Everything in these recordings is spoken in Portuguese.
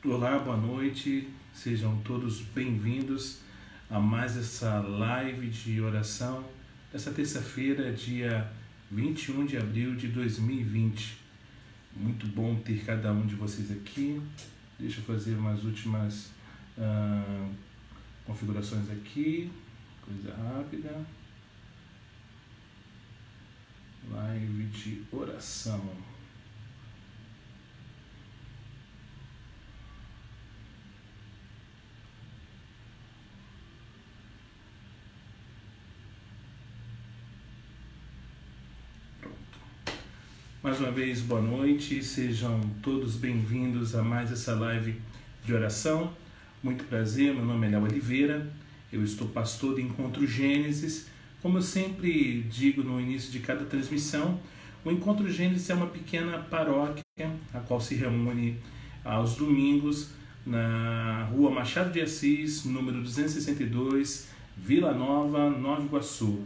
Olá, boa noite, sejam todos bem-vindos a mais essa live de oração dessa terça-feira, dia 21 de abril de 2020. Muito bom ter cada um de vocês aqui. Deixa eu fazer umas últimas configurações aqui, coisa rápida. Live de oração. Mais uma vez, boa noite, sejam todos bem-vindos a mais essa live de oração. Muito prazer, meu nome é Léo Oliveira, eu estou pastor do Encontro Gênesis. Como eu sempre digo no início de cada transmissão, o Encontro Gênesis é uma pequena paróquia, a qual se reúne aos domingos na rua Machado de Assis, número 262, Vila Nova, Nova Iguaçu.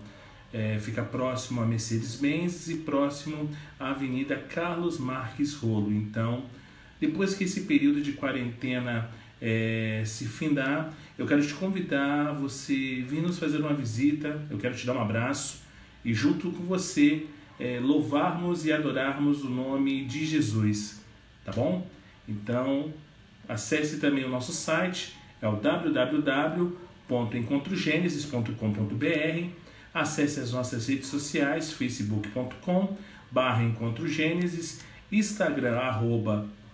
Fica próximo a Mercedes-Benz e próximo à Avenida Carlos Marques Rolo. Então, depois que esse período de quarentena se findar, eu quero te convidar a você vir nos fazer uma visita, eu quero te dar um abraço e junto com você louvarmos e adorarmos o nome de Jesus, tá bom? Então, acesse também o nosso site, é o www.encontrogenesis.com.br. Acesse as nossas redes sociais, facebook.com/encontrogênesis, Instagram,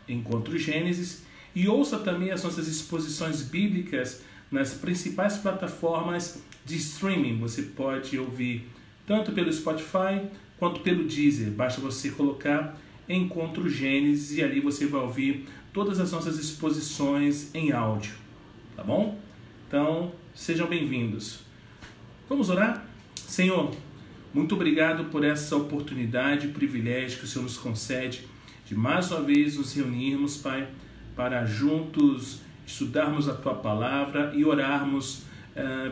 @encontrogênesis, e ouça também as nossas exposições bíblicas nas principais plataformas de streaming. Você pode ouvir tanto pelo Spotify quanto pelo Deezer. Basta você colocar Encontro Gênesis e ali você vai ouvir todas as nossas exposições em áudio, tá bom? Então, sejam bem-vindos. Vamos orar? Senhor, muito obrigado por essa oportunidade e privilégio que o Senhor nos concede de mais uma vez nos reunirmos, Pai, para juntos estudarmos a Tua Palavra e orarmos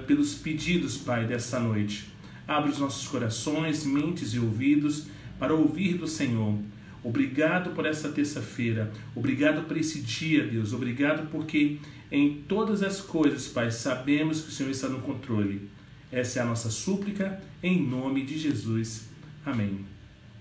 pelos pedidos, Pai, dessa noite. Abre os nossos corações, mentes e ouvidos para ouvir do Senhor. Obrigado por essa terça-feira, obrigado por esse dia, Deus, obrigado porque em todas as coisas, Pai, sabemos que o Senhor está no controle. Essa é a nossa súplica, em nome de Jesus. Amém.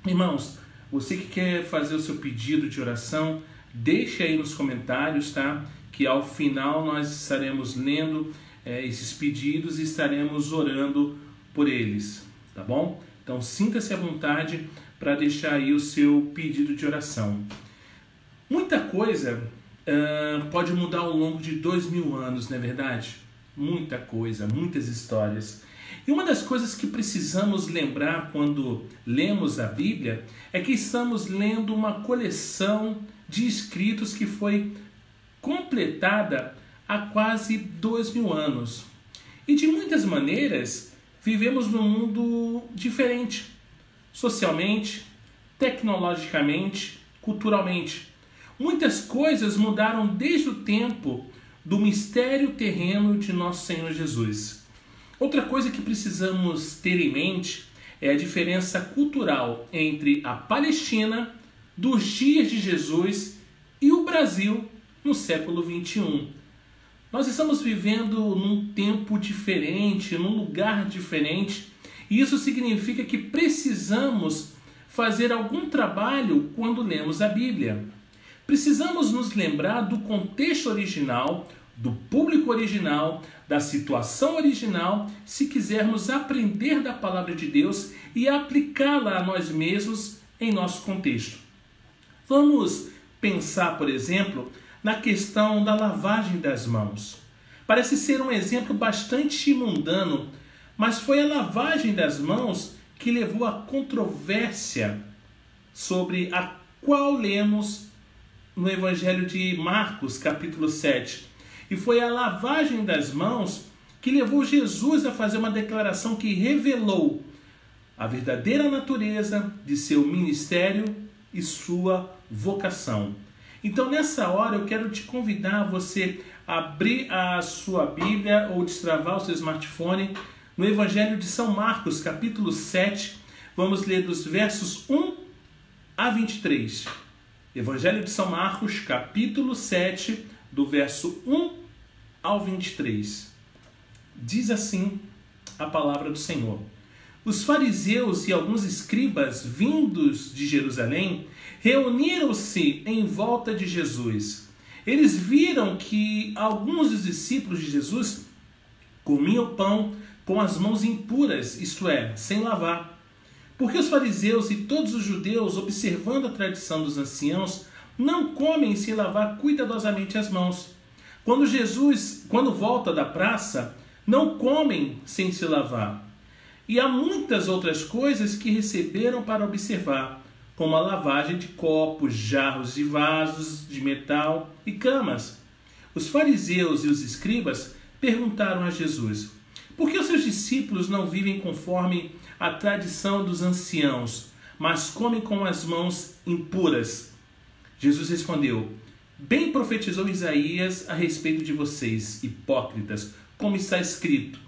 Irmãos, você que quer fazer o seu pedido de oração, deixe aí nos comentários, tá? Que ao final nós estaremos lendo esses pedidos e estaremos orando por eles, tá bom? Então sinta-se à vontade para deixar aí o seu pedido de oração. Muita coisa pode mudar ao longo de 2000 anos, não é verdade? Muita coisa, muitas histórias. E uma das coisas que precisamos lembrar quando lemos a Bíblia é que estamos lendo uma coleção de escritos que foi completada há quase 2000 anos. E de muitas maneiras vivemos num mundo diferente, socialmente, tecnologicamente, culturalmente. Muitas coisas mudaram desde o tempo do mistério terreno de nosso Senhor Jesus. Outra coisa que precisamos ter em mente é a diferença cultural entre a Palestina dos dias de Jesus e o Brasil no século 21. Nós estamos vivendo num tempo diferente, num lugar diferente, e isso significa que precisamos fazer algum trabalho quando lemos a Bíblia. Precisamos nos lembrar do contexto original, do público original, da situação original, se quisermos aprender da palavra de Deus e aplicá-la a nós mesmos em nosso contexto. Vamos pensar, por exemplo, na questão da lavagem das mãos. Parece ser um exemplo bastante mundano, mas foi a lavagem das mãos que levou à controvérsia sobre a qual lemos no Evangelho de Marcos, capítulo 7. E foi a lavagem das mãos que levou Jesus a fazer uma declaração que revelou a verdadeira natureza de seu ministério e sua vocação. Então, nessa hora, eu quero te convidar a você abrir a sua Bíblia ou destravar o seu smartphone no Evangelho de São Marcos, capítulo 7. Vamos ler dos versos 1 a 23. Evangelho de São Marcos, capítulo 7, do verso 1 ao 23. Diz assim a palavra do Senhor: Os fariseus e alguns escribas vindos de Jerusalém reuniram-se em volta de Jesus. Eles viram que alguns dos discípulos de Jesus comiam pão com as mãos impuras, isto é, sem lavar. Porque os fariseus e todos os judeus, observando a tradição dos anciãos, não comem sem lavar cuidadosamente as mãos. Quando volta da praça, não comem sem se lavar. E há muitas outras coisas que receberam para observar, como a lavagem de copos, jarros e vasos de metal e camas. Os fariseus e os escribas perguntaram a Jesus: por que os seus discípulos não vivem conforme a tradição dos anciãos, mas comem com as mãos impuras? Jesus respondeu: bem profetizou Isaías a respeito de vocês, hipócritas, como está escrito: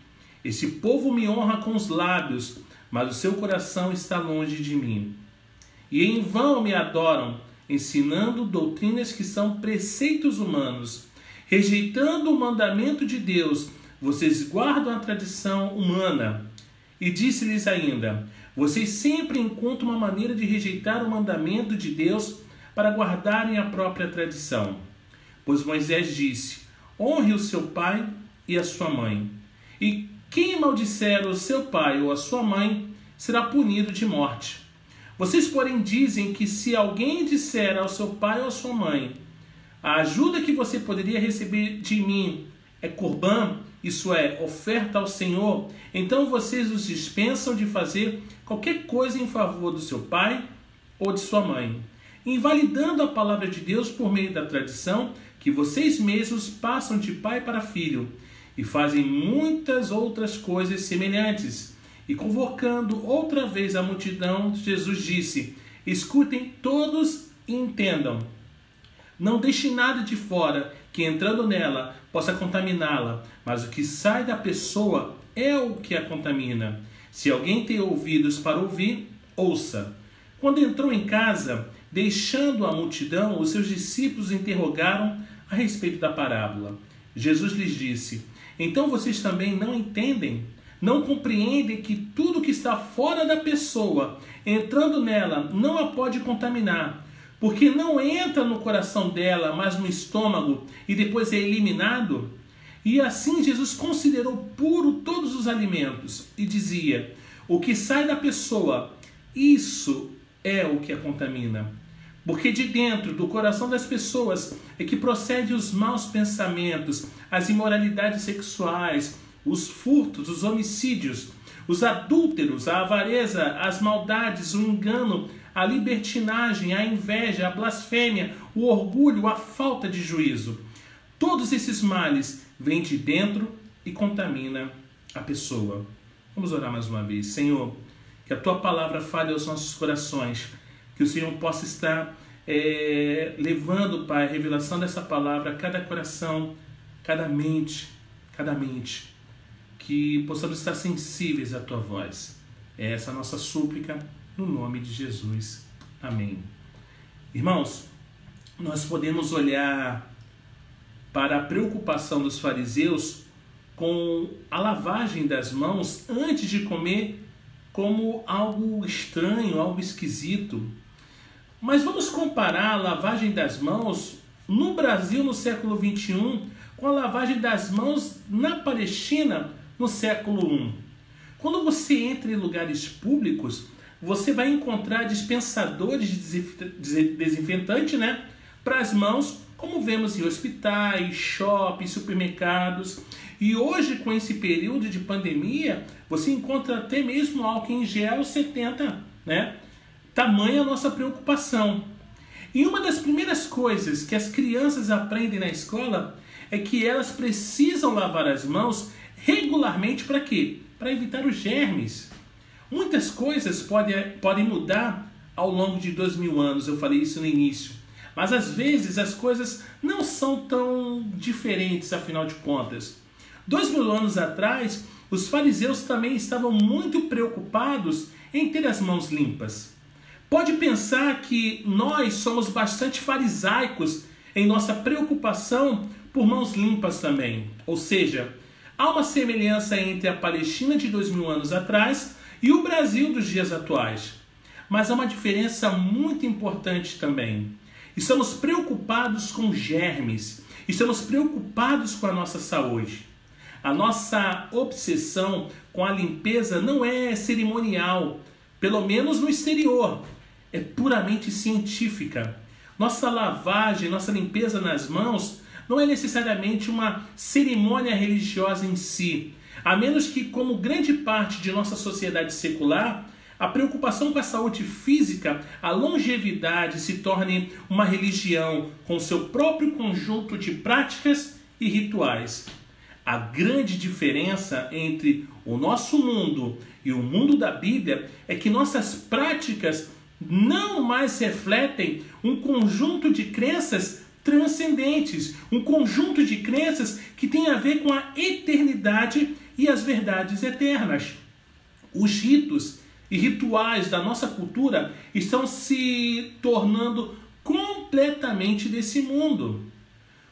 este povo me honra com os lábios, mas o seu coração está longe de mim. E em vão me adoram, ensinando doutrinas que são preceitos humanos. Rejeitando o mandamento de Deus, vocês guardam a tradição humana. E disse-lhes ainda: vocês sempre encontram uma maneira de rejeitar o mandamento de Deus para guardarem a própria tradição. Pois Moisés disse: honre o seu pai e a sua mãe. E quem maldisser o seu pai ou a sua mãe será punido de morte. Vocês, porém, dizem que se alguém disser ao seu pai ou à sua mãe: a ajuda que você poderia receber de mim é corbã, isso é, oferta ao Senhor, então vocês os dispensam de fazer qualquer coisa em favor do seu pai ou de sua mãe, invalidando a palavra de Deus por meio da tradição que vocês mesmos passam de pai para filho, e fazem muitas outras coisas semelhantes. E convocando outra vez a multidão, Jesus disse: escutem todos e entendam. Não deixe nada de fora que, entrando nela, possa contaminá-la, mas o que sai da pessoa é o que a contamina. Se alguém tem ouvidos para ouvir, ouça. Quando entrou em casa, deixando a multidão, os seus discípulos interrogaram a respeito da parábola. Jesus lhes disse: então vocês também não entendem? Não compreendem que tudo que está fora da pessoa, entrando nela, não a pode contaminar, porque não entra no coração dela, mas no estômago, e depois é eliminado? E assim Jesus considerou puro todos os alimentos, e dizia: o que sai da pessoa, isso é o que a contamina. Porque de dentro do coração das pessoas é que procedem os maus pensamentos, as imoralidades sexuais, os furtos, os homicídios, os adúlteros, a avareza, as maldades, o engano, a libertinagem, a inveja, a blasfêmia, o orgulho, a falta de juízo. Todos esses males vêm de dentro e contaminam a pessoa. Vamos orar mais uma vez. Senhor, que a Tua palavra fale aos nossos corações, que o Senhor possa estar levando, Pai, a revelação dessa palavra a cada coração, cada mente, que possamos estar sensíveis à Tua voz. É essa a nossa súplica, no nome de Jesus. Amém. Irmãos, nós podemos olhar para a preocupação dos fariseus com a lavagem das mãos antes de comer como algo estranho, algo esquisito. Mas vamos comparar a lavagem das mãos no Brasil no século XXI com a lavagem das mãos na Palestina no século I. Quando você entra em lugares públicos, você vai encontrar dispensadores de desinfetante, para as mãos, como vemos em hospitais, shoppings, supermercados. E hoje, com esse período de pandemia, você encontra até mesmo álcool em gel 70, Tamanha a nossa preocupação. E uma das primeiras coisas que as crianças aprendem na escola é que elas precisam lavar as mãos regularmente. Para quê? Para evitar os germes. Muitas coisas podem mudar ao longo de 2000 anos, eu falei isso no início. Mas às vezes as coisas não são tão diferentes, afinal de contas. 2000 anos atrás, os fariseus também estavam muito preocupados em ter as mãos limpas. Pode pensar que nós somos bastante farisaicos em nossa preocupação por mãos limpas também. Ou seja, há uma semelhança entre a Palestina de 2000 anos atrás e o Brasil dos dias atuais. Mas há uma diferença muito importante também. Estamos preocupados com germes, estamos preocupados com a nossa saúde. A nossa obsessão com a limpeza não é cerimonial, pelo menos no exterior, é puramente científica. Nossa lavagem, nossa limpeza nas mãos não é necessariamente uma cerimônia religiosa em si, a menos que, como grande parte de nossa sociedade secular, a preocupação com a saúde física, a longevidade se torne uma religião com seu próprio conjunto de práticas e rituais. A grande diferença entre o nosso mundo e o mundo da Bíblia é que nossas práticas não mais refletem um conjunto de crenças transcendentes, um conjunto de crenças que tem a ver com a eternidade e as verdades eternas. Os ritos e rituais da nossa cultura estão se tornando completamente desse mundo.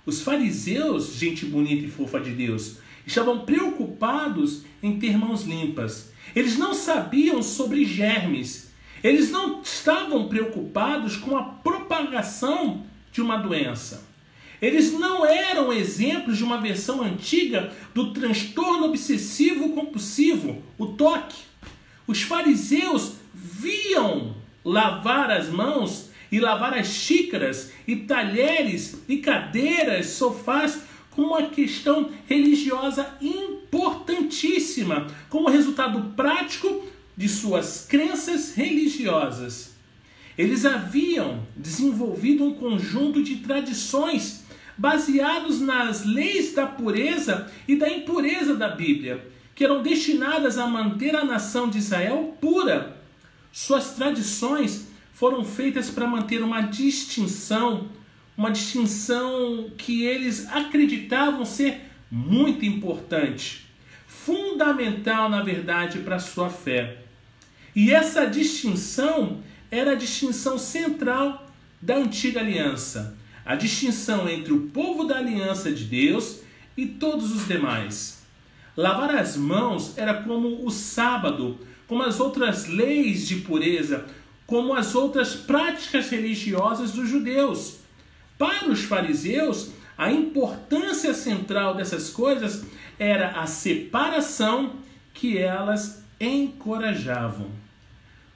Os fariseus, gente bonita e fofa de Deus, estavam preocupados em ter mãos limpas. Eles não sabiam sobre germes. Eles não estavam preocupados com a propagação de uma doença. Eles não eram exemplos de uma versão antiga do transtorno obsessivo-compulsivo, o TOC. Os fariseus viam lavar as mãos e lavar as xícaras e talheres e cadeiras, sofás, como uma questão religiosa importantíssima, como resultado prático de suas crenças religiosas. Eles haviam desenvolvido um conjunto de tradições baseados nas leis da pureza e da impureza da Bíblia, que eram destinadas a manter a nação de Israel pura. Suas tradições foram feitas para manter uma distinção que eles acreditavam ser muito importante, fundamental, na verdade, para a sua fé. E essa distinção era a distinção central da antiga aliança, a distinção entre o povo da aliança de Deus e todos os demais. Lavar as mãos era como o sábado, como as outras leis de pureza, como as outras práticas religiosas dos judeus. Para os fariseus, a importância central dessas coisas era a separação que elas encorajavam.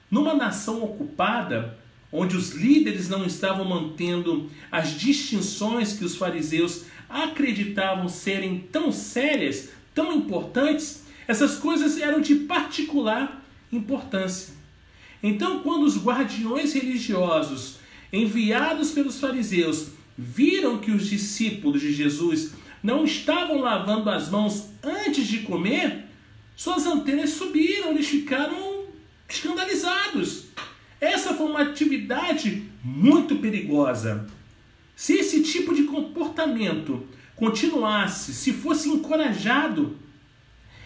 Numa nação ocupada, onde os líderes não estavam mantendo as distinções que os fariseus acreditavam serem tão sérias, tão importantes, essas coisas eram de particular importância. Então, quando os guardiões religiosos enviados pelos fariseus viram que os discípulos de Jesus não estavam lavando as mãos antes de comer, suas antenas subiram, eles ficaram escandalizados. Essa foi uma atividade muito perigosa. Se esse tipo de comportamento continuasse, se fosse encorajado,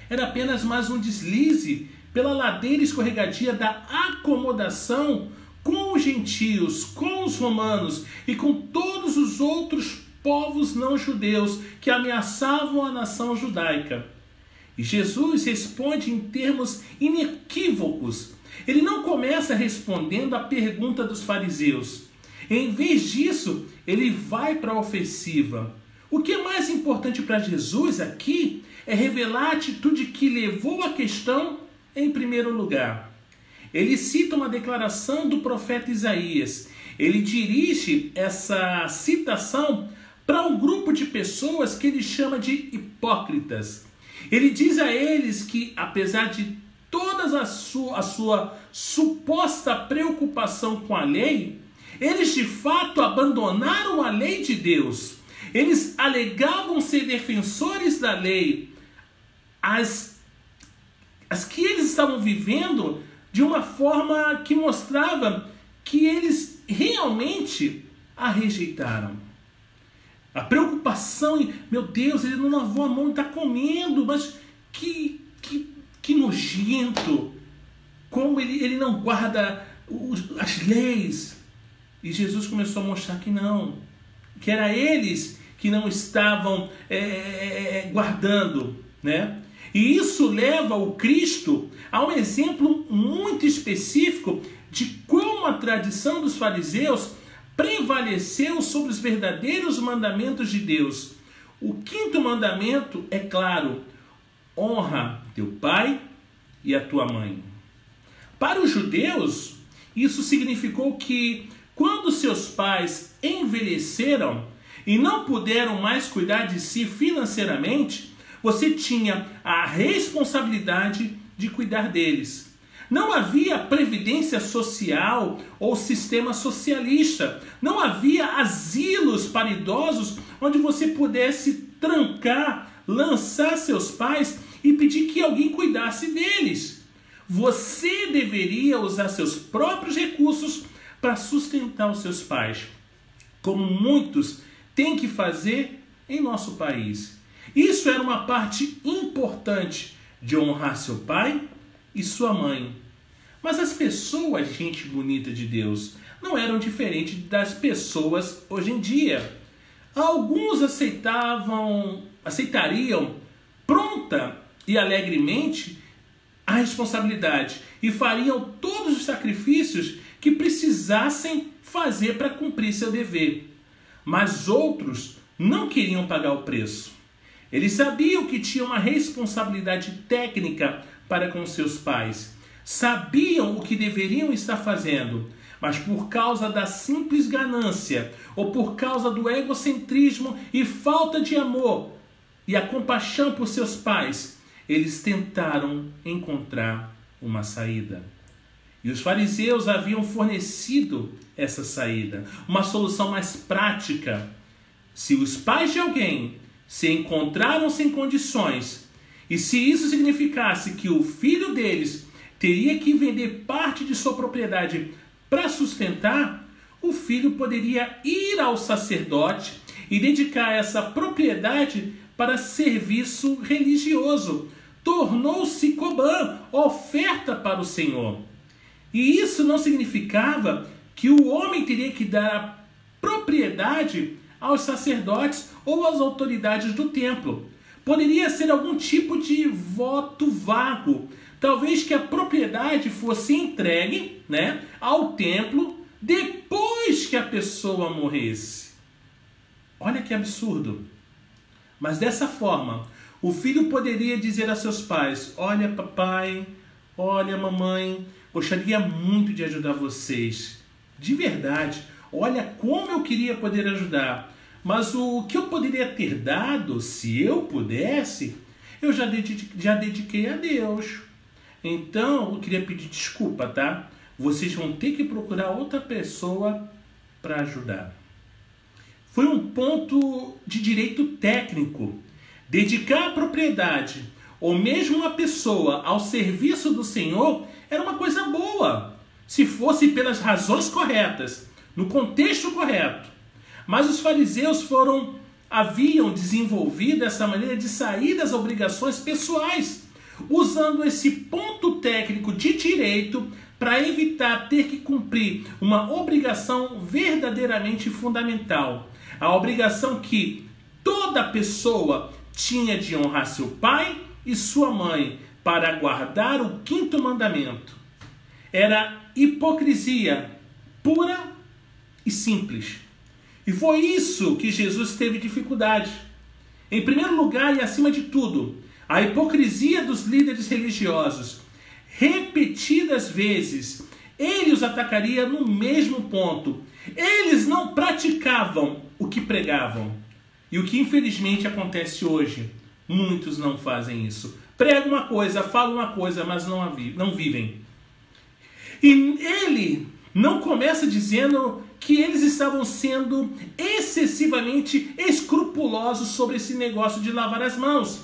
era apenas mais um deslize pela ladeira escorregadia da acomodação com os gentios, com os romanos e com todos os outros povos não judeus que ameaçavam a nação judaica. E Jesus responde em termos inequívocos. Ele não começa respondendo à pergunta dos fariseus. Em vez disso, ele vai para a ofensiva. O que é mais importante para Jesus aqui é revelar a atitude que levou a questão em primeiro lugar. Ele cita uma declaração do profeta Isaías. Ele dirige essa citação para um grupo de pessoas que ele chama de hipócritas. Ele diz a eles que, apesar de toda a sua suposta preocupação com a lei, eles de fato abandonaram a lei de Deus. Eles alegavam ser defensores da lei, as que eles estavam vivendo de uma forma que mostrava que eles realmente a rejeitaram. A preocupação em, meu Deus, ele não lavou a mão, está comendo, mas que nojento, como ele não guarda as leis. E Jesus começou a mostrar que não, que era eles que não estavam guardando, né? E isso leva o Cristo a um exemplo muito específico de como a tradição dos fariseus prevaleceu sobre os verdadeiros mandamentos de Deus. O quinto mandamento é claro: honra teu pai e a tua mãe. Para os judeus, isso significou que quando seus pais envelheceram e não puderam mais cuidar de si financeiramente, você tinha a responsabilidade de cuidar deles. Não havia previdência social ou sistema socialista. Não havia asilos para idosos onde você pudesse trancar, lançar seus pais e pedir que alguém cuidasse deles. Você deveria usar seus próprios recursos para sustentar os seus pais, como muitos têm que fazer em nosso país. Isso era uma parte importante de honrar seu pai e sua mãe. Mas as pessoas, gente bonita de Deus, não eram diferentes das pessoas hoje em dia. Alguns aceitariam pronta e alegremente a responsabilidade e fariam todos os sacrifícios que precisassem fazer para cumprir seu dever. Mas outros não queriam pagar o preço. Eles sabiam que tinham uma responsabilidade técnica para com seus pais. Sabiam o que deveriam estar fazendo, mas por causa da simples ganância ou por causa do egocentrismo e falta de amor e a compaixão por seus pais, eles tentaram encontrar uma saída. E os fariseus haviam fornecido essa saída, uma solução mais prática. Se os pais de alguém se encontraram sem condições, e se isso significasse que o filho deles teria que vender parte de sua propriedade para sustentar, o filho poderia ir ao sacerdote e dedicar essa propriedade para serviço religioso. Tornou-se Corban, oferta para o Senhor. E isso não significava que o homem teria que dar a propriedade aos sacerdotes ou às autoridades do templo. Poderia ser algum tipo de voto vago. Talvez que a propriedade fosse entregue, né, ao templo depois que a pessoa morresse. Olha que absurdo. Mas dessa forma, o filho poderia dizer a seus pais: olha papai, olha mamãe, gostaria muito de ajudar vocês. De verdade, olha como eu queria poder ajudar. Mas o que eu poderia ter dado, se eu pudesse, eu já dediquei a Deus. Então, eu queria pedir desculpa, tá? Vocês vão ter que procurar outra pessoa para ajudar. Foi um ponto de direito técnico. Dedicar a propriedade, ou mesmo uma pessoa, ao serviço do Senhor, era uma coisa boa, se fosse pelas razões corretas, no contexto correto. Mas os fariseus haviam desenvolvido essa maneira de sair das obrigações pessoais, usando esse ponto técnico de direito para evitar ter que cumprir uma obrigação verdadeiramente fundamental. A obrigação que toda pessoa tinha de honrar seu pai e sua mãe para guardar o quinto mandamento. Era hipocrisia pura e simples. E foi isso que Jesus teve dificuldade. Em primeiro lugar e acima de tudo, a hipocrisia dos líderes religiosos. Repetidas vezes, ele os atacaria no mesmo ponto. Eles não praticavam o que pregavam. E o que infelizmente acontece hoje, muitos não fazem isso. Pregam uma coisa, falam uma coisa, mas não vivem. E ele não começa dizendo que eles estavam sendo excessivamente escrupulosos sobre esse negócio de lavar as mãos.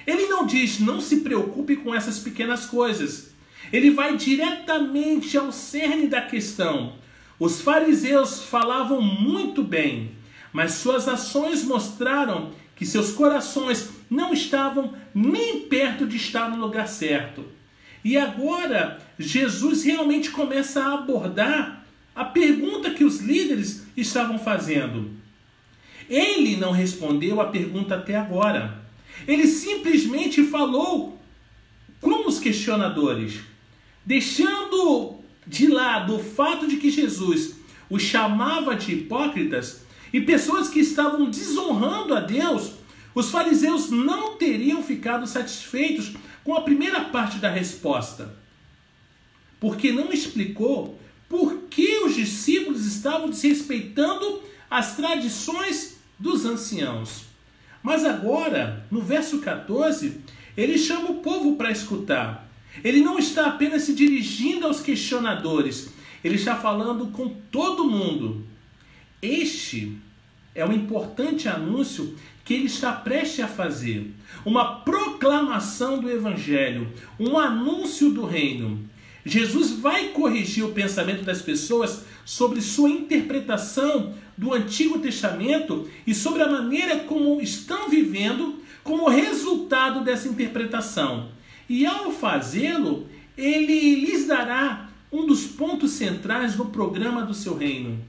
Ele não diz: não se preocupe com essas pequenas coisas. Ele vai diretamente ao cerne da questão. Os fariseus falavam muito bem, mas suas ações mostraram que seus corações não estavam nem perto de estar no lugar certo. E agora, Jesus realmente começa a abordar a pergunta que os líderes estavam fazendo. Ele não respondeu a pergunta até agora. Ele simplesmente falou com os questionadores, deixando de lado o fato de que Jesus os chamava de hipócritas e pessoas que estavam desonrando a Deus. Os fariseus não teriam ficado satisfeitos com a primeira parte da resposta, porque não explicou por que os discípulos estavam desrespeitando as tradições dos anciãos. Mas agora, no verso 14, ele chama o povo para escutar. Ele não está apenas se dirigindo aos questionadores, ele está falando com todo mundo. Este é um importante anúncio que ele está prestes a fazer. Uma proclamação do Evangelho, um anúncio do reino. Jesus vai corrigir o pensamento das pessoas sobre sua interpretação do Antigo Testamento e sobre a maneira como estão vivendo como resultado dessa interpretação. E ao fazê-lo, ele lhes dará um dos pontos centrais do programa do seu reino.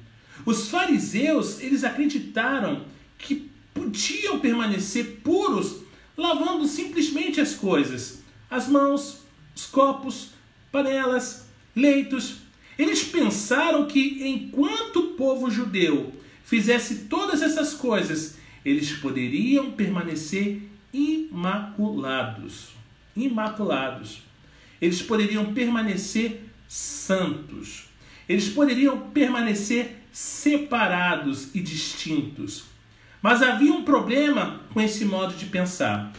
Os fariseus, eles acreditaram que podiam permanecer puros lavando simplesmente as coisas, as mãos, os copos, panelas, leitos. Eles pensaram que enquanto o povo judeu fizesse todas essas coisas, eles poderiam permanecer imaculados. Imaculados. Eles poderiam permanecer santos. Eles poderiam permanecer separados e distintos. Mas havia um problema com esse modo de pensar.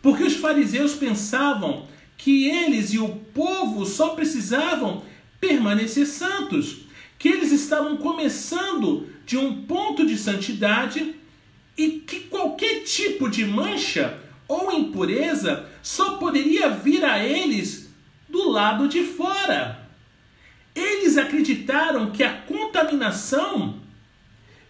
Porque os fariseus pensavam que eles e o povo só precisavam permanecer santos, que eles estavam começando de um ponto de santidade e que qualquer tipo de mancha ou impureza só poderia vir a eles do lado de fora. Eles acreditaram que a contaminação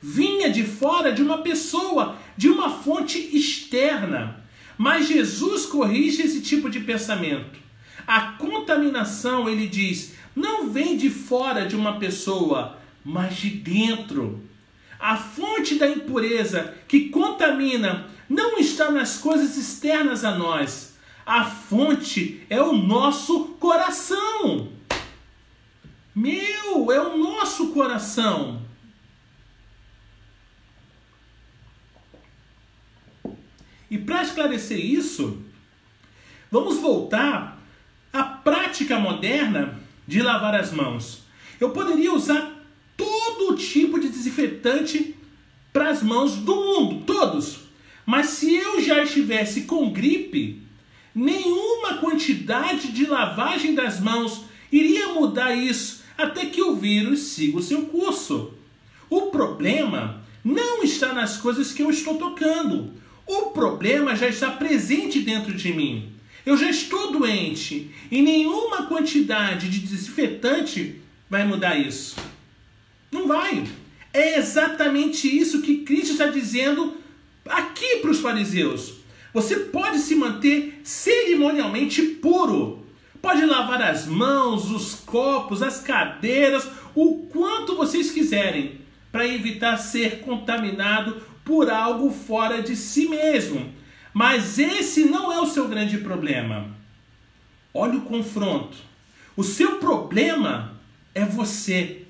vinha de fora de uma pessoa, de uma fonte externa. Mas Jesus corrige esse tipo de pensamento. A contaminação, ele diz, não vem de fora de uma pessoa, mas de dentro. A fonte da impureza que contamina não está nas coisas externas a nós. A fonte é o nosso coração. É o nosso coração. E para esclarecer isso, vamos voltar à prática moderna de lavar as mãos. Eu poderia usar todo tipo de desinfetante para as mãos do mundo, todos. Mas se eu já estivesse com gripe, nenhuma quantidade de lavagem das mãos iria mudar isso até que o vírus siga o seu curso. O problema não está nas coisas que eu estou tocando. O problema já está presente dentro de mim. Eu já estou doente e nenhuma quantidade de desinfetante vai mudar isso. Não vai. É exatamente isso que Cristo está dizendo aqui para os fariseus. Você pode se manter cerimonialmente puro. Pode lavar as mãos, os copos, as cadeiras, o quanto vocês quiserem, para evitar ser contaminado por algo fora de si mesmo. Mas esse não é o seu grande problema. Olha o confronto. O seu problema é você.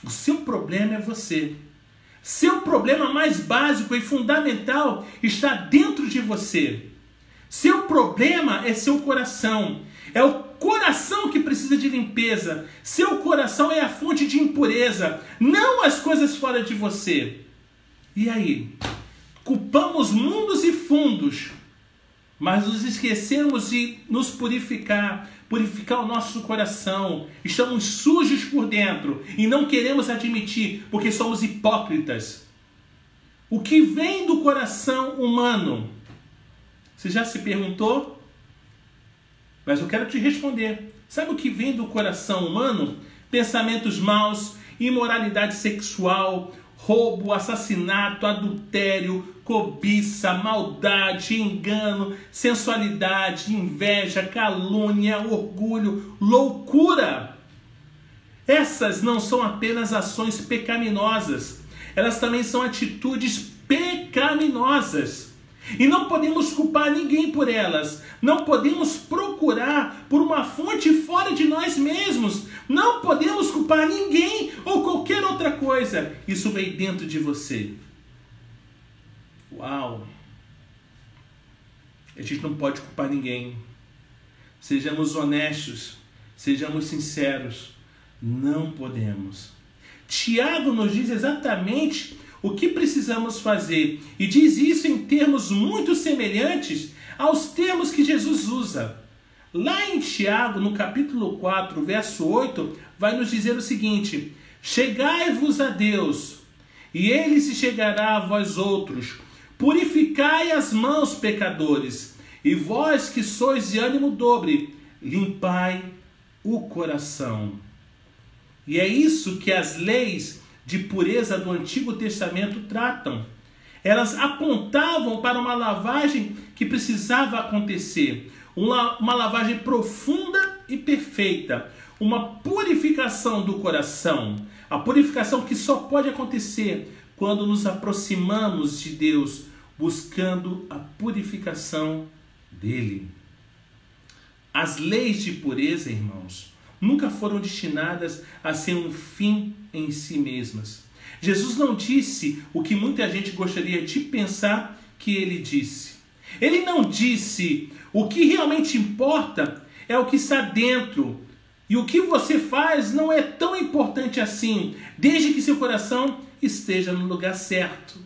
O seu problema é você. Seu problema mais básico e fundamental está dentro de você. Seu problema é seu coração. É o coração que precisa de limpeza. Seu coração é a fonte de impureza, não as coisas fora de você. E aí? Culpamos mundos e fundos, mas nos esquecemos de nos purificar o nosso coração. Estamos sujos por dentro e não queremos admitir porque somos hipócritas. O que vem do coração humano? Você já se perguntou? Mas eu quero te responder. Sabe o que vem do coração humano? Pensamentos maus, imoralidade sexual, roubo, assassinato, adultério, cobiça, maldade, engano, sensualidade, inveja, calúnia, orgulho, loucura. Essas não são apenas ações pecaminosas. elas também são atitudes pecaminosas. E não podemos culpar ninguém por elas. Não podemos procurar por uma fonte fora de nós mesmos. Não podemos culpar ninguém ou qualquer outra coisa. Isso vem dentro de você. Uau! A gente não pode culpar ninguém. Sejamos honestos. Sejamos sinceros. Não podemos. Tiago nos diz exatamente o que precisamos fazer, e diz isso em termos muito semelhantes aos termos que Jesus usa. Lá em Tiago, no capítulo 4, verso 8, vai nos dizer o seguinte: chegai-vos a Deus, e Ele se chegará a vós outros. Purificai as mãos, pecadores, e vós que sois de ânimo dobre, limpai o coração. E é isso que as leis de pureza do Antigo Testamento tratam. Elas apontavam para uma lavagem que precisava acontecer, uma lavagem profunda e perfeita, uma purificação do coração, a purificação que só pode acontecer quando nos aproximamos de Deus, buscando a purificação dele. As leis de pureza, irmãos, nunca foram destinadas a ser um fim em si mesmas. Jesus não disse o que muita gente gostaria de pensar que ele disse. Ele não disse: o que realmente importa é o que está dentro, e o que você faz não é tão importante assim, desde que seu coração esteja no lugar certo.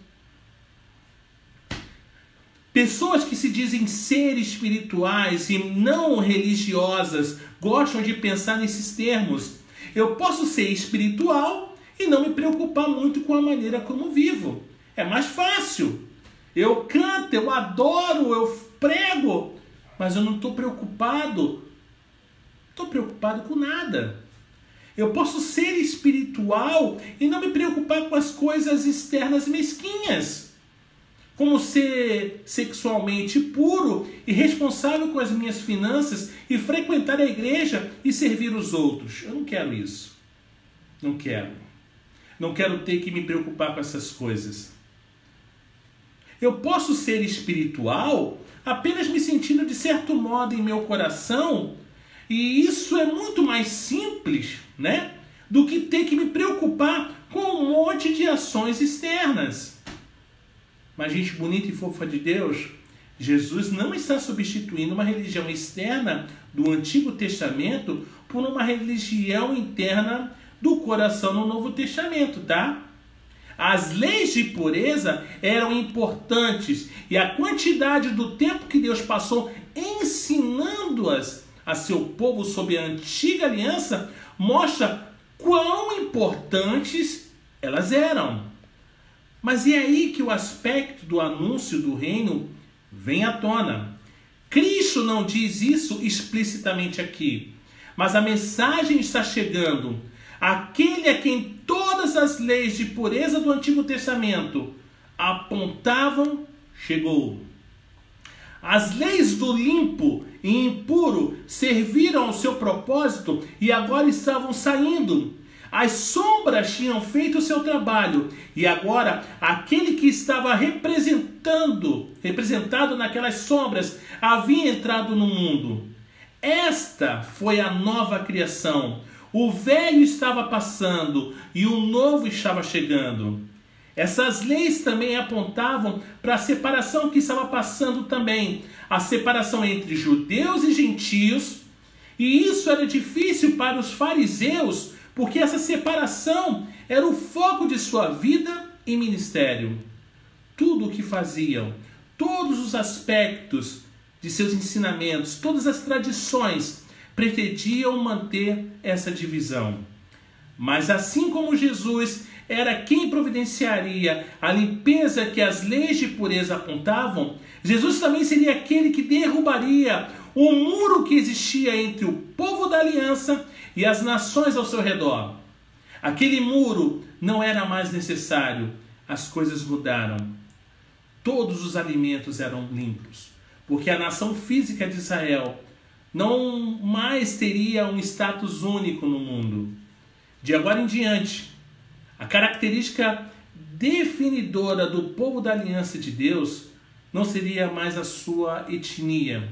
Pessoas que se dizem ser espirituais e não religiosas gostam de pensar nesses termos. Eu posso ser espiritual e não me preocupar muito com a maneira como vivo. É mais fácil. Eu canto, eu adoro, eu prego, mas eu não estou preocupado. Estou preocupado com nada. Eu posso ser espiritual e não me preocupar com as coisas externas mesquinhas, como ser sexualmente puro e responsável com as minhas finanças e frequentar a igreja e servir os outros. Eu não quero isso. Não quero. Não quero ter que me preocupar com essas coisas. Eu posso ser espiritual apenas me sentindo de certo modo em meu coração, e isso é muito mais simples, né, do que ter que me preocupar com um monte de ações externas. Mas, gente bonita e fofa de Deus, Jesus não está substituindo uma religião externa do Antigo Testamento por uma religião interna do coração no Novo Testamento, tá? As leis de pureza eram importantes, e a quantidade do tempo que Deus passou ensinando-as a seu povo sob a antiga aliança mostra quão importantes elas eram. Mas é aí que o aspecto do anúncio do reino vem à tona. Cristo não diz isso explicitamente aqui, mas a mensagem está chegando. Aquele a quem todas as leis de pureza do Antigo Testamento apontavam, chegou. As leis do limpo e impuro serviram ao seu propósito e agora estavam saindo. As sombras tinham feito o seu trabalho, e agora aquele que estava representado naquelas sombras havia entrado no mundo. Esta foi a nova criação. O velho estava passando e o novo estava chegando. Essas leis também apontavam para a separação que estava passando também, a separação entre judeus e gentios, e isso era difícil para os fariseus, porque essa separação era o foco de sua vida e ministério. Tudo o que faziam, todos os aspectos de seus ensinamentos, todas as tradições, pretendiam manter essa divisão. Mas assim como Jesus era quem providenciaria a limpeza que as leis de pureza apontavam, Jesus também seria aquele que derrubaria o muro que existia entre o povo da aliança e as nações ao seu redor. Aquele muro não era mais necessário, as coisas mudaram. Todos os alimentos eram limpos, porque a nação física de Israel não mais teria um status único no mundo. De agora em diante, a característica definidora do povo da aliança de Deus não seria mais a sua etnia.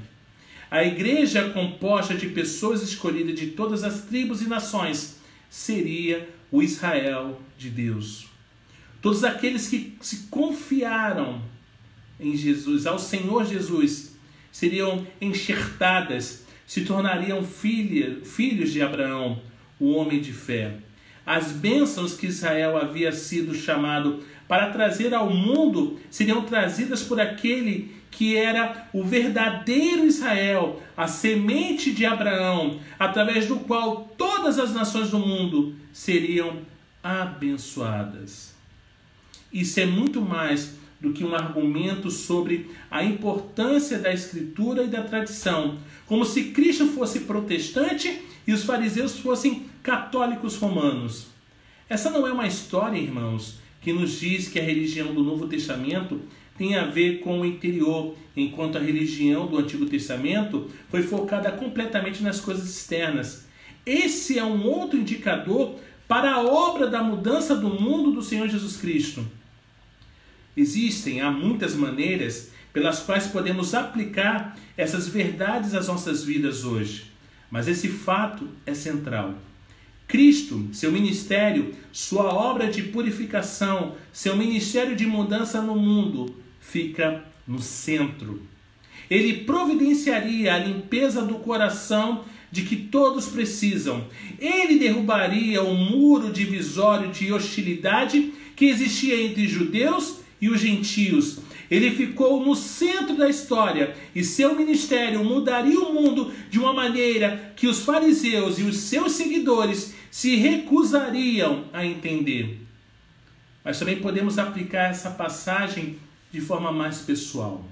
A igreja composta de pessoas escolhidas de todas as tribos e nações seria o Israel de Deus. Todos aqueles que se confiaram em Jesus, ao Senhor Jesus, seriam enxertadas, se tornariam filhos de Abraão, o homem de fé. As bênçãos que Israel havia sido chamado para trazer ao mundo seriam trazidas por aquele que era o verdadeiro Israel, a semente de Abraão, através do qual todas as nações do mundo seriam abençoadas. Isso é muito mais do que um argumento sobre a importância da Escritura e da tradição, como se Cristo fosse protestante e os fariseus fossem católicos romanos. Essa não é uma história, irmãos, que nos diz que a religião do Novo Testamento tem a ver com o interior, enquanto a religião do Antigo Testamento foi focada completamente nas coisas externas. Esse é um outro indicador para a obra da mudança do mundo do Senhor Jesus Cristo. Há muitas maneiras pelas quais podemos aplicar essas verdades às nossas vidas hoje, mas esse fato é central. Cristo, seu ministério, sua obra de purificação, seu ministério de mudança no mundo, fica no centro. Ele providenciaria a limpeza do coração de que todos precisam. Ele derrubaria o muro divisório de hostilidade que existia entre judeus e os gentios. Ele ficou no centro da história e seu ministério mudaria o mundo de uma maneira que os fariseus e os seus seguidores se recusariam a entender. Mas também podemos aplicar essa passagem de forma mais pessoal.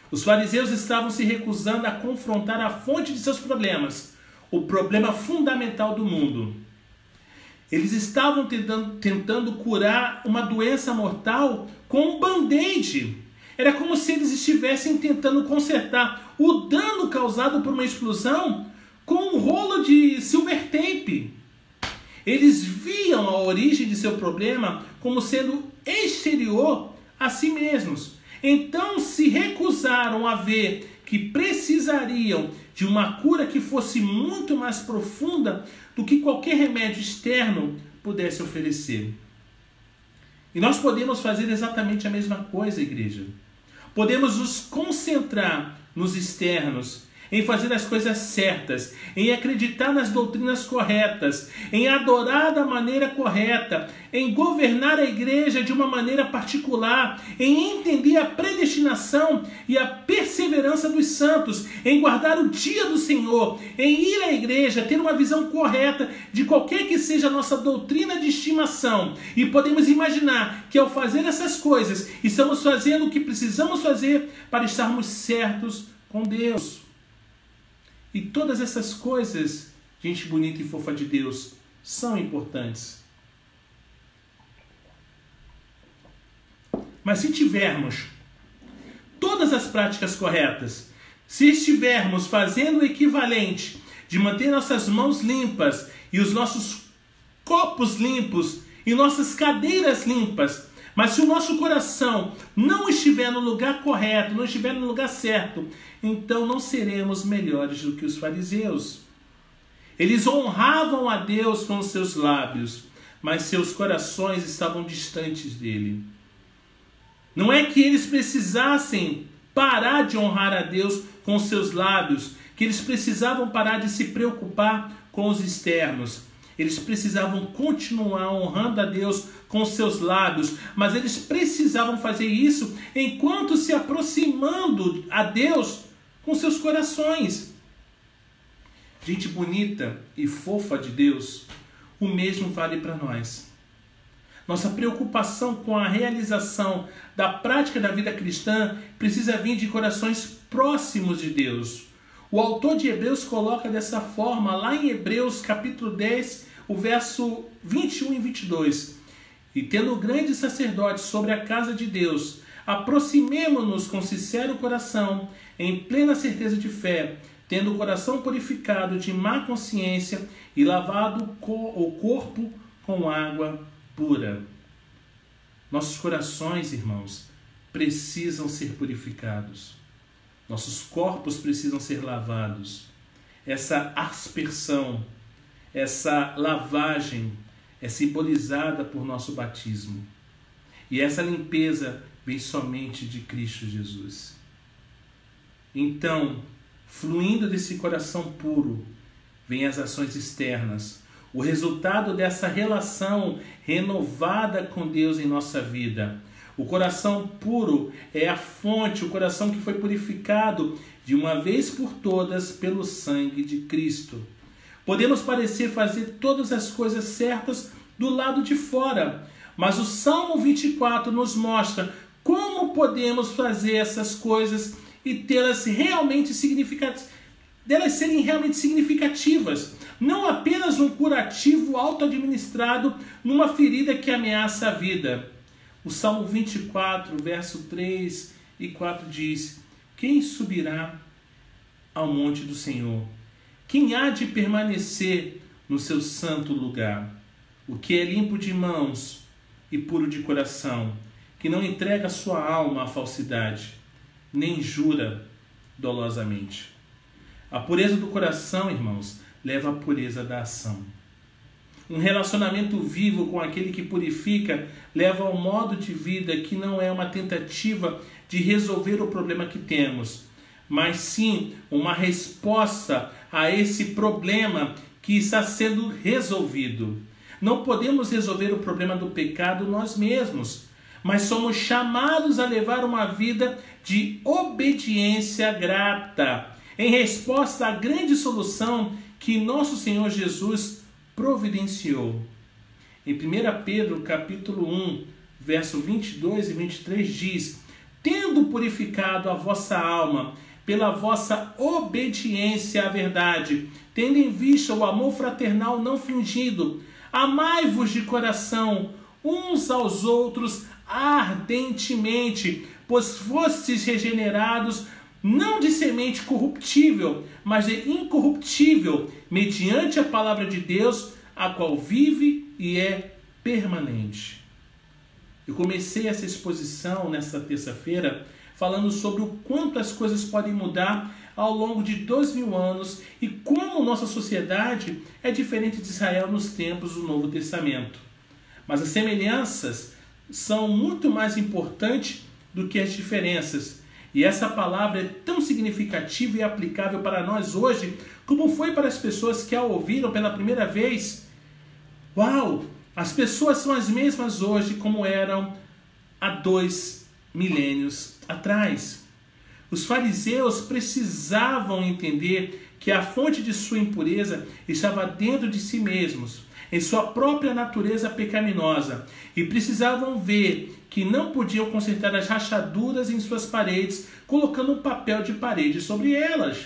Os fariseus estavam se recusando a confrontar a fonte de seus problemas, o problema fundamental do mundo. Eles estavam tentando curar uma doença mortal com um band-aid. Era como se eles estivessem tentando consertar o dano causado por uma explosão com um rolo de silver tape. Eles viam a origem de seu problema como sendo exterior a si mesmos. Então se recusaram a ver que precisariam de uma cura que fosse muito mais profunda do que qualquer remédio externo pudesse oferecer. E nós podemos fazer exatamente a mesma coisa, igreja. Podemos nos concentrar nos externos, em fazer as coisas certas, em acreditar nas doutrinas corretas, em adorar da maneira correta, em governar a igreja de uma maneira particular, em entender a predestinação e a perseverança dos santos, em guardar o dia do Senhor, em ir à igreja, ter uma visão correta de qualquer que seja a nossa doutrina de estimação. E podemos imaginar que ao fazer essas coisas, estamos fazendo o que precisamos fazer para estarmos certos com Deus. E todas essas coisas, gente bonita e fofa de Deus, são importantes. Mas se tivermos todas as práticas corretas, se estivermos fazendo o equivalente de manter nossas mãos limpas e os nossos copos limpos e nossas cadeiras limpas, mas se o nosso coração não estiver no lugar correto, não estiver no lugar certo, então não seremos melhores do que os fariseus. Eles honravam a Deus com os seus lábios, mas seus corações estavam distantes dele. Não é que eles precisassem parar de honrar a Deus com os seus lábios, que eles precisavam parar de se preocupar com os externos. Eles precisavam continuar honrando a Deus com seus lábios, mas eles precisavam fazer isso enquanto se aproximando a Deus com seus corações. Gente bonita e fofa de Deus, o mesmo vale para nós. Nossa preocupação com a realização da prática da vida cristã precisa vir de corações próximos de Deus. O autor de Hebreus coloca dessa forma lá em Hebreus capítulo 10, o verso 21 e 22. E tendo o grande sacerdote sobre a casa de Deus, aproximemo-nos com sincero coração, em plena certeza de fé, tendo o coração purificado de má consciência e lavado o corpo com água pura. Nossos corações, irmãos, precisam ser purificados. Nossos corpos precisam ser lavados. Essa aspersão, essa lavagem é simbolizada por nosso batismo. E essa limpeza vem somente de Cristo Jesus. Então, fluindo desse coração puro, vêm as ações externas. O resultado dessa relação renovada com Deus em nossa vida. O coração puro é a fonte, o coração que foi purificado de uma vez por todas pelo sangue de Cristo. Podemos parecer fazer todas as coisas certas do lado de fora, mas o Salmo 24 nos mostra como podemos fazer essas coisas e delas serem realmente significativas. Não apenas um curativo auto-administrado numa ferida que ameaça a vida. O Salmo 24, verso 3 e 4 diz: quem subirá ao monte do Senhor? Quem há de permanecer no seu santo lugar? O que é limpo de mãos e puro de coração, que não entrega sua alma à falsidade, nem jura dolosamente. A pureza do coração, irmãos, leva à pureza da ação. Um relacionamento vivo com aquele que purifica leva ao modo de vida que não é uma tentativa de resolver o problema que temos, mas sim uma resposta a esse problema que está sendo resolvido. Não podemos resolver o problema do pecado nós mesmos, mas somos chamados a levar uma vida de obediência grata, em resposta à grande solução que nosso Senhor Jesus providenciou. Em 1 Pedro, capítulo 1, verso 22 e 23 diz: tendo purificado a vossa alma pela vossa obediência à verdade, tendo em vista o amor fraternal não fingido, amai-vos de coração uns aos outros ardentemente, pois fostes regenerados não de semente corruptível, mas de incorruptível, mediante a palavra de Deus, a qual vive e é permanente. Eu comecei essa exposição nesta terça-feira falando sobre o quanto as coisas podem mudar ao longo de 2000 anos e como nossa sociedade é diferente de Israel nos tempos do Novo Testamento. Mas as semelhanças são muito mais importantes do que as diferenças. E essa palavra é tão significativa e aplicável para nós hoje, como foi para as pessoas que a ouviram pela primeira vez. Uau! As pessoas são as mesmas hoje como eram há 2 milênios atrás. Os fariseus precisavam entender que a fonte de sua impureza estava dentro de si mesmos, em sua própria natureza pecaminosa, e precisavam ver que não podiam consertar as rachaduras em suas paredes, colocando um papel de parede sobre elas.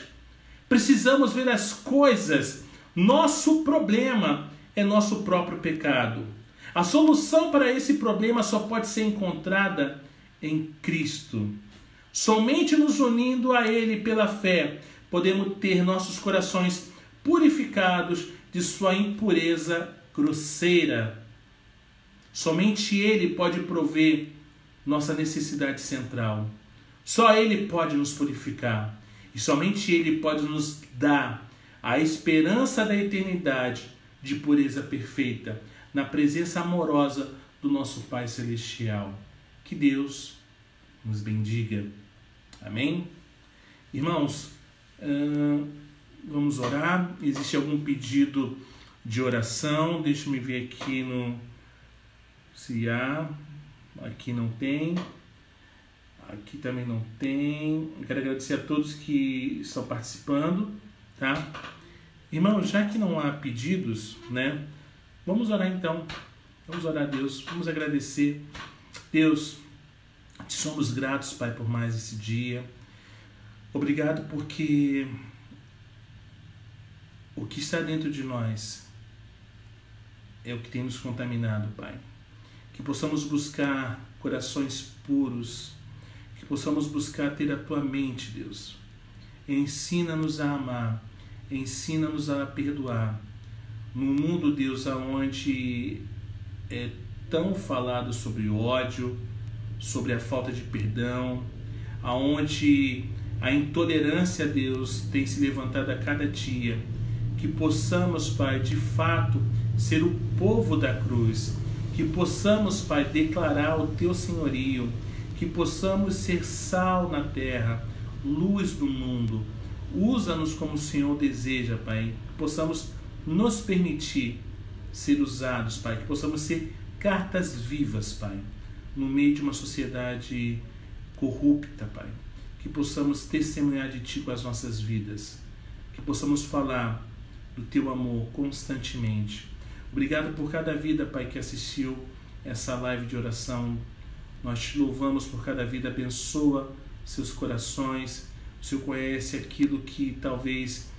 Precisamos ver as coisas. Nosso problema é nosso próprio pecado. A solução para esse problema só pode ser encontrada em Cristo. Somente nos unindo a Ele pela fé, podemos ter nossos corações purificados de sua impureza grosseira. Somente Ele pode prover nossa necessidade central. Só Ele pode nos purificar. E somente Ele pode nos dar a esperança da eternidade de pureza perfeita, na presença amorosa do nosso Pai Celestial. Que Deus nos bendiga. Amém? Irmãos, vamos orar. Existe algum pedido de oração? Deixa eu ver aqui se há. Aqui não tem. Aqui também não tem. Eu quero agradecer a todos que estão participando, tá? Irmãos, já que não há pedidos, né? Vamos orar então. Vamos orar a Deus. Vamos agradecer. Deus, te somos gratos, Pai, por mais esse dia. Obrigado porque o que está dentro de nós é o que tem nos contaminado, Pai. Que possamos buscar corações puros, que possamos buscar ter a Tua mente, Deus. Ensina-nos a amar, ensina-nos a perdoar. No mundo, Deus, onde tão falado sobre ódio, sobre a falta de perdão, aonde a intolerância a Deus tem se levantado a cada dia. Que possamos, Pai, de fato ser o povo da cruz, que possamos, Pai, declarar o Teu senhorio, que possamos ser sal na terra, luz do mundo. Usa-nos como o Senhor deseja, Pai, que possamos nos permitir ser usados, Pai, que possamos ser cartas vivas, Pai, no meio de uma sociedade corrupta, Pai, que possamos testemunhar de Ti com as nossas vidas, que possamos falar do Teu amor constantemente. Obrigado por cada vida, Pai, que assistiu essa live de oração. Nós Te louvamos por cada vida, abençoa seus corações. O Senhor conhece aquilo que talvez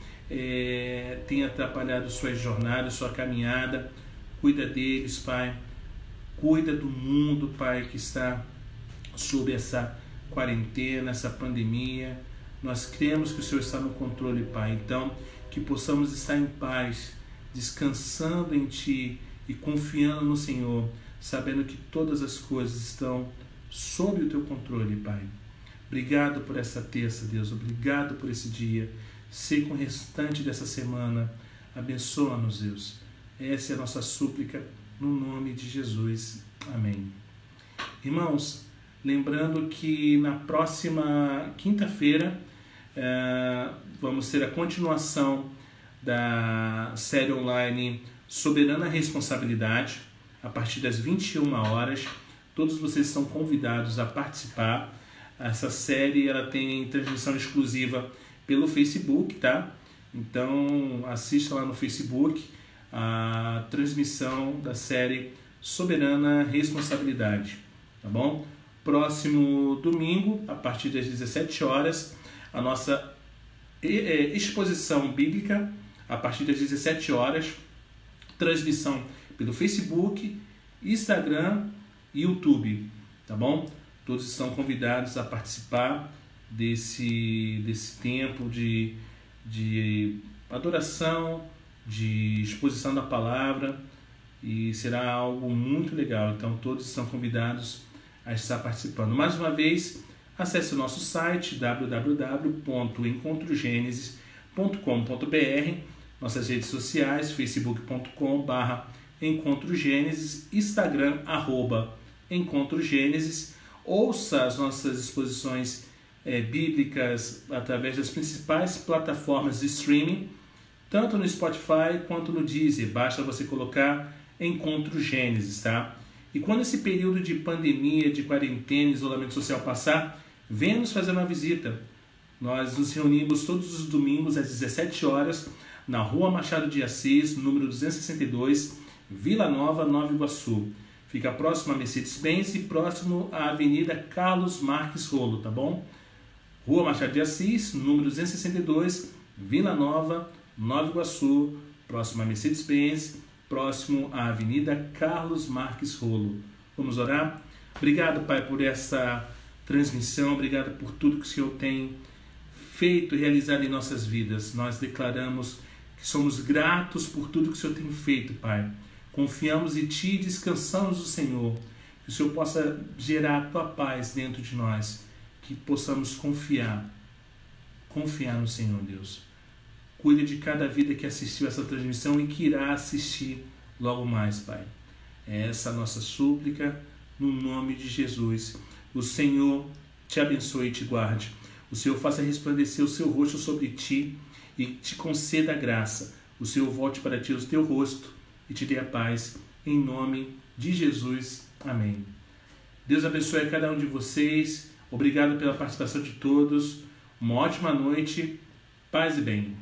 tenha atrapalhado suas jornadas, sua caminhada. Cuida deles, Pai. Cuida do mundo, Pai, que está sob essa quarentena, essa pandemia. Nós cremos que o Senhor está no controle, Pai. Então, que possamos estar em paz, descansando em Ti e confiando no Senhor, sabendo que todas as coisas estão sob o Teu controle, Pai. Obrigado por essa terça, Deus. Obrigado por esse dia. Sei com o restante dessa semana. Abençoa-nos, Deus. Essa é a nossa súplica, no nome de Jesus. Amém. Irmãos, lembrando que na próxima quinta-feira vamos ter a continuação da série online Soberana Responsabilidade, a partir das 21 horas. Todos vocês são convidados a participar. Essa série ela tem transmissão exclusiva pelo Facebook, tá? Então assista lá no Facebook a transmissão da série Soberana Responsabilidade, tá bom? Próximo domingo, a partir das 17 horas, a nossa exposição bíblica, a partir das 17 horas, transmissão pelo Facebook, Instagram e YouTube, tá bom? Todos estão convidados a participar desse tempo de adoração, de exposição da palavra, e será algo muito legal. Então todos estão convidados a estar participando. Mais uma vez, acesse o nosso site www.encontrogenesis.com.br, nossas redes sociais, facebook.com/encontrogenesis, Instagram @encontrogenesis. Ouça as nossas exposições bíblicas através das principais plataformas de streaming, tanto no Spotify quanto no Deezer. Basta você colocar Encontro Gênesis, tá? E quando esse período de pandemia, de quarentena, isolamento social passar, venha nos fazer uma visita. Nós nos reunimos todos os domingos às 17 horas na Rua Machado de Assis, número 262, Vila Nova, Nova Iguaçu. Fica próximo a Mercedes-Benz e próximo à Avenida Carlos Marques Rolo, tá bom? Rua Machado de Assis, número 262, Vila Nova, Nova Iguaçu, próximo a Mercedes-Benz, próximo à Avenida Carlos Marques Rolo. Vamos orar? Obrigado, Pai, por essa transmissão, obrigado por tudo que o Senhor tem feito e realizado em nossas vidas. Nós declaramos que somos gratos por tudo que o Senhor tem feito, Pai. Confiamos em Ti e descansamos no Senhor. Que o Senhor possa gerar a Tua paz dentro de nós. Que possamos confiar no Senhor, Deus. Cuide de cada vida que assistiu essa transmissão e que irá assistir logo mais, Pai. É essa a nossa súplica, no nome de Jesus. O Senhor te abençoe e te guarde. O Senhor faça resplandecer o seu rosto sobre ti e te conceda a graça. O Senhor volte para ti o teu rosto e te dê a paz. Em nome de Jesus. Amém. Deus abençoe a cada um de vocês. Obrigado pela participação de todos. Uma ótima noite. Paz e bem.